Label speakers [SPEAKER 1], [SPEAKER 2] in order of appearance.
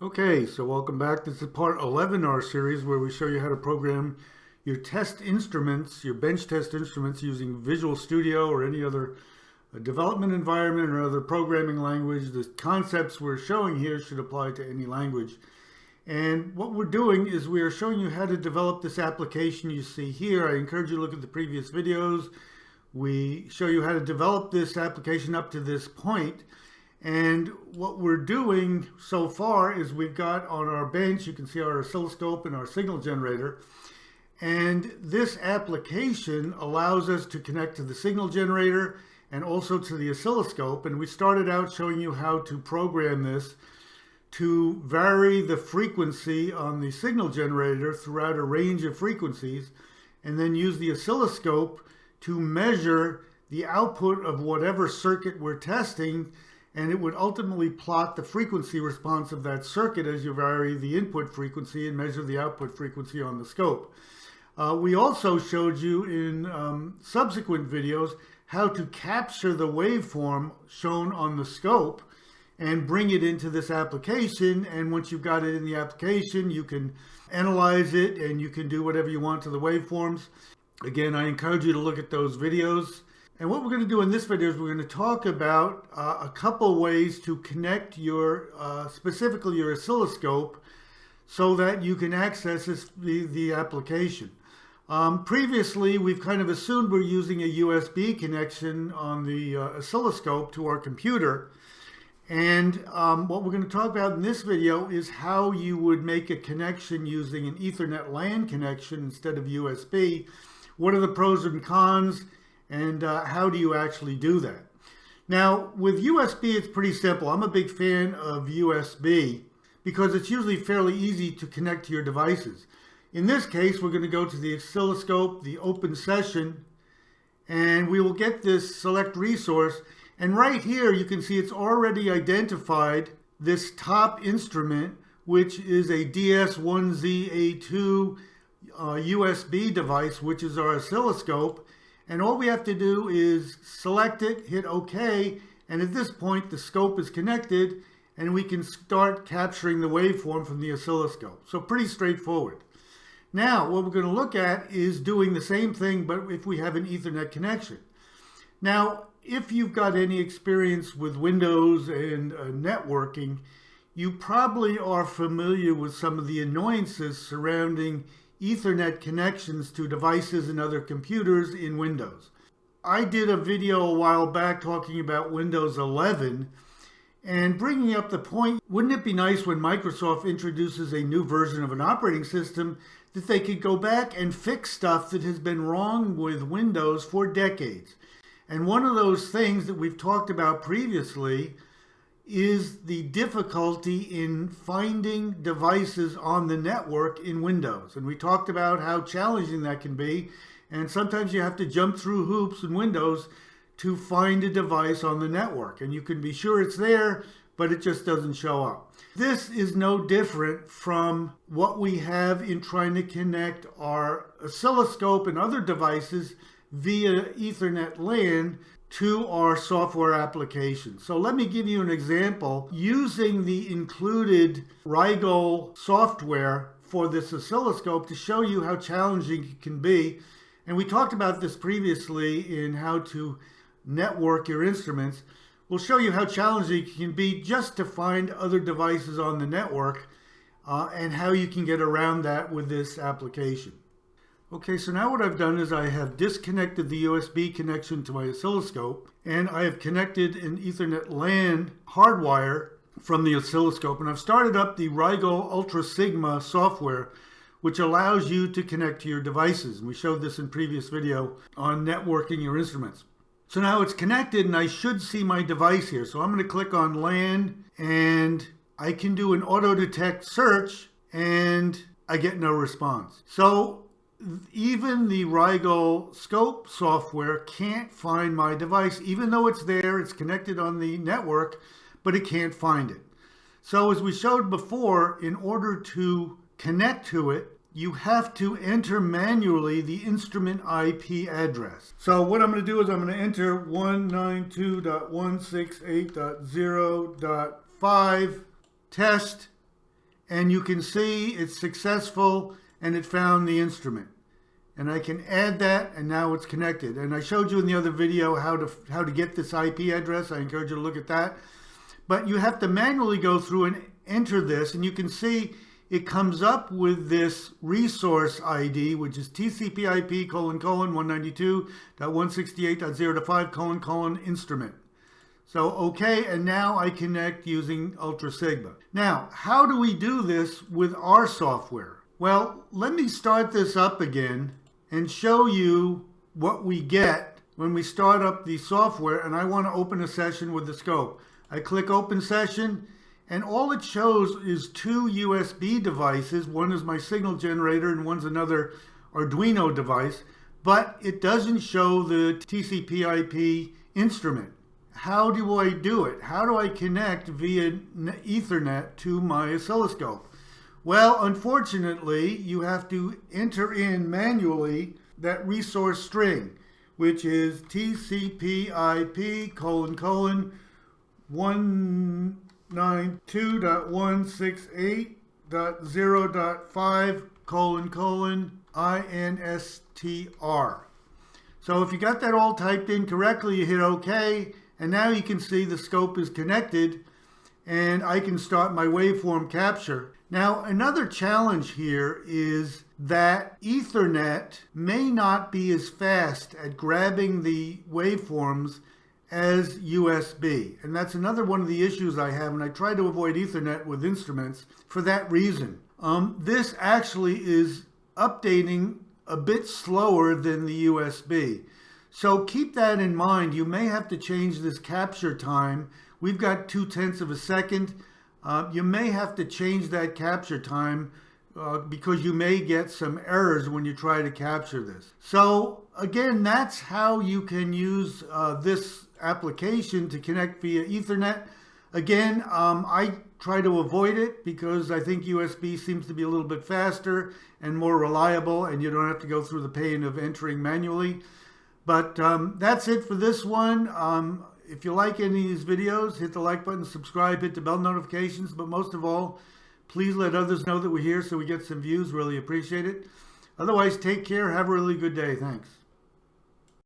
[SPEAKER 1] Okay, so welcome back. This is part 11 in our series where we show you how to program your test instruments, your bench test instruments using Visual Studio or any other development environment or other programming language. The concepts we're showing here should apply to any language. And what we're doing is we are showing you how to develop this application you see here. I encourage you to look at the previous videos. We show you how to develop this application up to this point. And what we're doing so far is we've got on our bench, you can see our oscilloscope and our signal generator. And this application allows us to connect to the signal generator and also to the oscilloscope. And we started out showing you how to program this to vary the frequency on the signal generator throughout a range of frequencies, and then use the oscilloscope to measure the output of whatever circuit we're testing, and it would ultimately plot the frequency response of that circuit as you vary the input frequency and measure the output frequency on the scope. We also showed you in subsequent videos how to capture the waveform shown on the scope and bring it into this application. And once you've got it in the application, you can analyze it and you can do whatever you want to the waveforms. Again, I encourage you to look at those videos. And what we're going to do in this video is we're going to talk about a couple ways to connect your, specifically your oscilloscope, so that you can access the application. Previously, we've kind of assumed we're using a USB connection on the oscilloscope to our computer. And what we're going to talk about in this video is how you would make a connection using an Ethernet LAN connection instead of USB. What are the pros and cons? And how do you actually do that? Now, with USB, it's pretty simple. I'm a big fan of USB because it's usually fairly easy to connect to your devices. In this case, we're going to go to the oscilloscope, the open session, and we will get this select resource. And right here, you can see it's already identified this top instrument, which is a DS1ZA2 USB device, which is our oscilloscope. And all we have to do is select it, hit OK, and at this point the scope is connected and we can start capturing the waveform from the oscilloscope. So pretty straightforward. Now what we're going to look at is doing the same thing, but if we have an Ethernet connection. Now if you've got any experience with Windows and networking, you probably are familiar with some of the annoyances surrounding Ethernet connections to devices and other computers in Windows. I did a video a while back talking about Windows 11 and bringing up the point, wouldn't it be nice when Microsoft introduces a new version of an operating system that they could go back and fix stuff that has been wrong with Windows for decades? And one of those things that we've talked about previously is the difficulty in finding devices on the network in Windows. And we talked about how challenging that can be. And sometimes you have to jump through hoops in Windows to find a device on the network. And you can be sure it's there, but it just doesn't show up. This is no different from what we have in trying to connect our oscilloscope and other devices via Ethernet LAN to our software application. So let me give you an example using the included Rigol software for this oscilloscope to show you how challenging it can be. And we talked about this previously in how to network your instruments. We'll show you how challenging it can be just to find other devices on the network and how you can get around that with this application. Okay, so now what I've done is I have disconnected the USB connection to my oscilloscope, and I have connected an Ethernet LAN hardwire from the oscilloscope, and I've started up the Rigol Ultra Sigma software, which allows you to connect to your devices. And we showed this in previous video on networking your instruments. So now it's connected, and I should see my device here. So I'm going to click on LAN, and I can do an auto detect search, and I get no response. So even the Rigol scope software can't find my device, even though it's there, it's connected on the network, but it can't find it. So as we showed before, in order to connect to it, you have to enter manually the instrument IP address. So what I'm going to do is I'm going to enter 192.168.0.5 test and you can see it's successful and it found the instrument. And I can add that, and now it's connected. And I showed you in the other video how to get this IP address. I encourage you to look at that. But you have to manually go through and enter this, and you can see it comes up with this resource ID, which is TCP/IP:192.168.0.5: instrument. So, okay, and now I connect using Ultra Sigma. Now, how do we do this with our software? Well, let me start this up again and show you what we get when we start up the software, and I want to open a session with the scope. I click Open Session, and all it shows is two USB devices. One is my signal generator and one's another Arduino device, but it doesn't show the TCP/IP instrument. How do I do it? How do I connect via Ethernet to my oscilloscope? Well, unfortunately, you have to enter in manually that resource string, which is TCP/IP:192.168.0.5: So if you got that all typed in correctly, you hit OK, and now you can see the scope is connected, and I can start my waveform capture. Now, another challenge here is that Ethernet may not be as fast at grabbing the waveforms as USB. And that's another one of the issues I have, and I try to avoid Ethernet with instruments for that reason. This actually is updating a bit slower than the USB. So keep that in mind. You may have to change this capture time. We've got 0.2 of a second. You may have to change that capture time because you may get some errors when you try to capture this. So again, that's how you can use this application to connect via Ethernet. Again, I try to avoid it because I think USB seems to be a little bit faster and more reliable, and you don't have to go through the pain of entering manually. But that's it for this one. If you like any of these videos, hit the like button, subscribe, hit the bell notifications. But most of all, please let others know that we're here so we get some views. Really appreciate it. Otherwise, take care. Have a really good day. Thanks.